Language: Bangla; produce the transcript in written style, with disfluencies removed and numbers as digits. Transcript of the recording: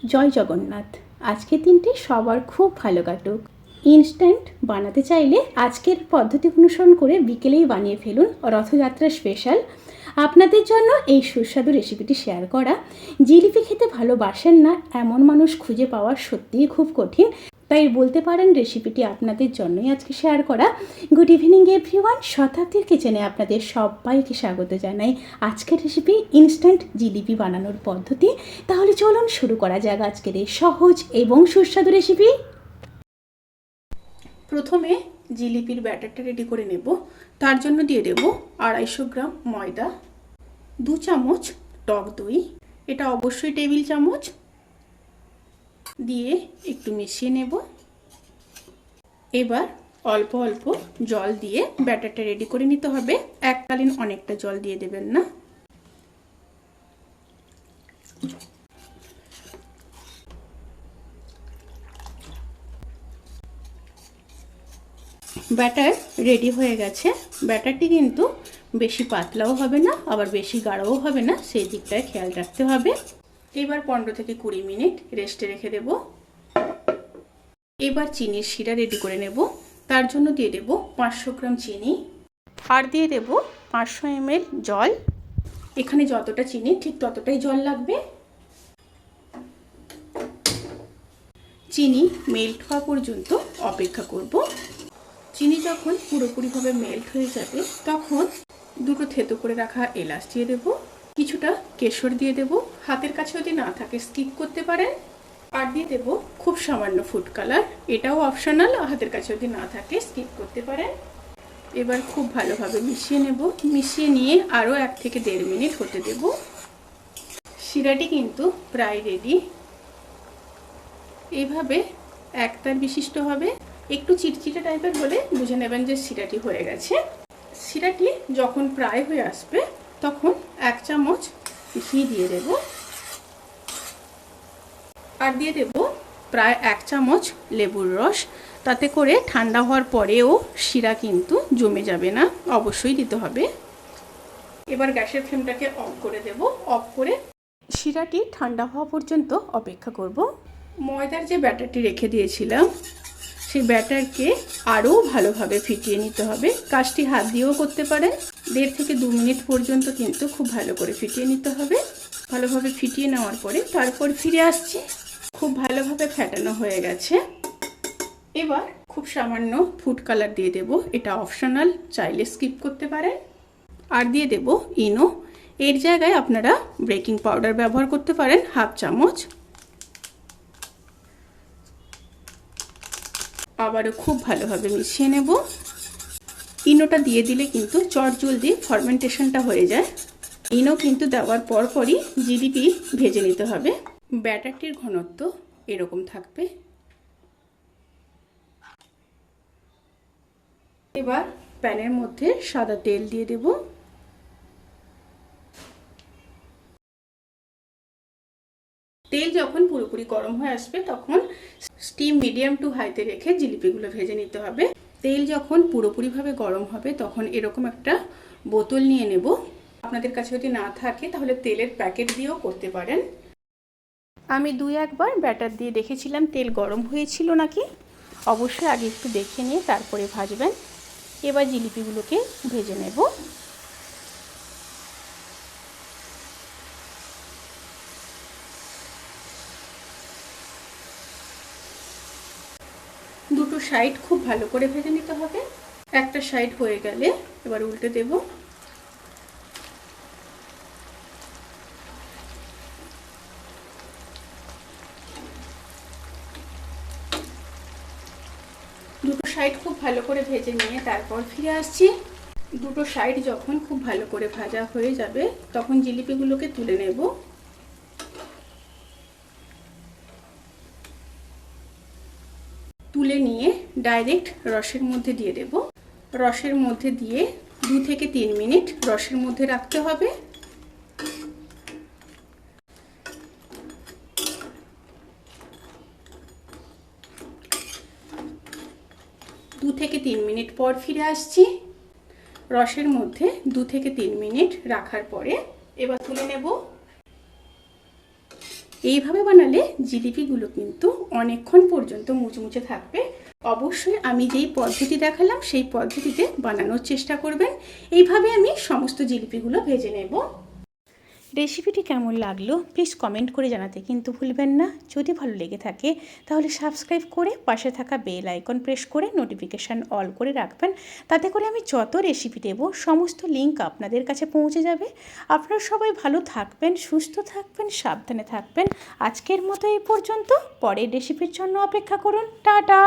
জয় জগন্নাথ। আজকের দিনটি সবার খুব ভালো কাটুক। ইনস্ট্যান্ট বানাতে চাইলে আজকের পদ্ধতি অনুসরণ করে বিকেলেই বানিয়ে ফেলুন রথযাত্রা স্পেশাল। আপনাদের জন্য এই সুস্বাদু রেসিপিটি শেয়ার করা। জিলিপি খেতে ভালোবাসেন না এমন মানুষ খুঁজে পাওয়া সত্যিই খুব কঠিন, তাই বলতে পারেন রেসিপিটি আপনাদের জন্যই আজকে শেয়ার করা। গুড ইভিনিং এভরিওয়ান, শতাব্দীর কিচেনে আপনাদের সবাইকে স্বাগত জানাই। আজকের রেসিপি ইনস্ট্যান্ট জিলিপি বানানোর পদ্ধতি। তাহলে চলুন শুরু করা যাক আজকের এই সহজ এবং সুস্বাদু রেসিপি। প্রথমে জিলিপির ব্যাটারটা রেডি করে নেব। তার জন্য দিয়ে দেব 250 গ্রাম ময়দা, 2 চামচ টক দই, এটা অবশ্যই টেবিল চামচ, দিয়ে একটু মিশিয়ে নেব। এবার অল্প অল্প জল দিয়ে ব্যাটারটা রেডি করে নিতে হবে। এককালীন অনেকটা জল দিয়ে দেবেন না। ব্যাটার রেডি হয়ে গেছে। ব্যাটারটি কিন্তু বেশি পাতলাও হবে না, আবার বেশি গাঢ়ও হবে না, সেই দিকটায় খেয়াল রাখতে হবে। এবার 15 থেকে 20 মিনিট রেস্টে রেখে দেব। এবার চিনির শিরা রেডি করে নেব। তার জন্য দিয়ে দেব 500 গ্রাম চিনি, আর দিয়ে দেব 500 ml জল। এখানে যতটা চিনি ঠিক ততটাই জল লাগবে। চিনি মেল্ট হওয়া পর্যন্ত অপেক্ষা করব। চিনি যখন পুরোপুরিভাবে মেল্ট হয়ে যাবে তখন দুটো থেতো করে রাখা এলাচ দিয়ে দেব, কিছুটা কেশর দিয়ে দেব। হাতের কাছে যদি না থাকে স্কিপ করতে পারেন। আর দিয়ে দেব খুব সামান্য ফুড কালার, এটাও অপশনাল, হাতের কাছে যদি না থাকে স্কিপ করতে পারেন। এবার খুব ভালোভাবে মিশিয়ে নেব। মিশিয়ে নিয়ে আরও 1 থেকে 1.5 মিনিট হতে দেব। শিরাটি কিন্তু প্রায় রেডি। এইভাবে একতার বিশিষ্ট হবে। একটু চিটচিটে টাইপের হলে বুঝে নেবেন যে শিরাটি হয়ে গেছে। শিরাটি যখন প্রায় হয়ে আসবে তখন 1 চামচ ঘি দিয়ে দেব, আর দিয়ে দেব প্রায় 1 চামচ লেবুর রস। তাতে করে ঠান্ডা হওয়ার পরেও শিরা কিন্তু জমে যাবে না, অবশ্যই দিতে হবে। এবার গ্যাসের ফ্লেমটাকে অফ করে দেব। অফ করে শিরাটি ঠান্ডা হওয়া পর্যন্ত অপেক্ষা করব। ময়দার যে ব্যাটারটি রেখে দিয়েছিলাম সেই ব্যাটারকে আরও ভালোভাবে ফিটিয়ে নিতে হবে। কাজটি হাত দিয়েও করতে পারেন। 1.5 থেকে 2 মিনিট পর্যন্ত কিন্তু খুব ভালো করে ফিটিয়ে নিতে হবে। ভালোভাবে ফিটিয়ে নেওয়ার পরে তারপর ফিরে আসছি। খুব ভালোভাবে ফেটানো হয়ে গেছে। এবার খুব সামান্য ফুড কালার দিয়ে দেব, এটা অপশনাল, চাইলে স্কিপ করতে পারেন। আর দিয়ে দেব ইনো। এর জায়গায় আপনারা বেকিং পাউডার ব্যবহার করতে পারেন 1/2 চামচ। আবারও খুব ভালোভাবে মিশিয়ে নেব। ইনোটা দিয়ে দিলে কিন্তু চটজলদি ফার্মেন্টেশনটা হয়ে যায়। ইনো কিন্তু দেওয়ার পরপরই জিলিপি ভেজে নিতে হবে। ব্যাটারটির ঘনত্ব এরকম থাকবে। এবার প্যানের মধ্যে সাদা তেল দিয়ে দেব। তেল যখন পুরোপুরি গরম হয়ে আসবে তখন স্টিম মিডিয়াম টু হাইতে রেখে জিলিপিগুলো ভেজে নিতে হবে। তেল যখন পুরোপুরিভাবে গরম হবে তখন এরকম একটা বোতল নিয়ে নেব। আপনাদের কাছে যদি না থাকে তাহলে তেলের প্যাকেট দিয়েও করতে পারেন। আমি 2-1 বার ব্যাটার দিয়ে দেখেছিলাম তেল গরম হয়েছিল নাকি। অবশ্যই আগে একটু দেখে নিয়ে তারপরে ভাজবেন। এবার জিলিপিগুলোকে ভেজে নেব। দুটো সাইড খুব ভালো করে ভেজে নিতে হবে। একটা সাইড হয়ে গেলে এবার উল্টে দেব। দুটো সাইড খুব ভালো করে ভেজে নিয়ে তারপর ফিরে আসছি। দুটো সাইড যখন খুব ভালো করে ভাজা হয়ে যাবে তখন জিলিপিগুলোকে তুলে নেব। তুলে নিয়ে ডাইরেক্ট রসের মধ্যে দিয়ে দেব। রসের মধ্যে দিয়ে 2 থেকে 3 মিনিট রসের মধ্যে রাখতে হবে। 2 থেকে 3 মিনিট পর ফিরে আসছি। রসের মধ্যে 2 থেকে 3 মিনিট রাখার পরে এবার তুলে নেব। এইভাবে বানালে জিলিপিগুলো কিন্তু অনেকক্ষণ পর্যন্ত মুচমুচে থাকবে। অবশ্যই আমি যেই পদ্ধতি দেখালাম সেই পদ্ধতিতে বানানোর চেষ্টা করবেন। এইভাবে আমি সমস্ত জিলিপিগুলো ভেজে নেব। রেসিপিটি কেমন লাগলো প্লিজ কমেন্ট করে জানাতে কিন্তু ভুলবেন না। যদি ভালো লেগে থাকে তাহলে সাবস্ক্রাইব করে পাশে থাকা বেল আইকন প্রেস করে নোটিফিকেশান অল করে রাখবেন। তাতে করে আমি যত রেসিপি দেব সমস্ত লিঙ্ক আপনাদের কাছে পৌঁছে যাবে। আপনারা সবাই ভালো থাকবেন, সুস্থ থাকবেন, সাবধানে থাকবেন। আজকের মতো এই পর্যন্ত। পরের রেসিপির জন্য অপেক্ষা করুন। টাটা।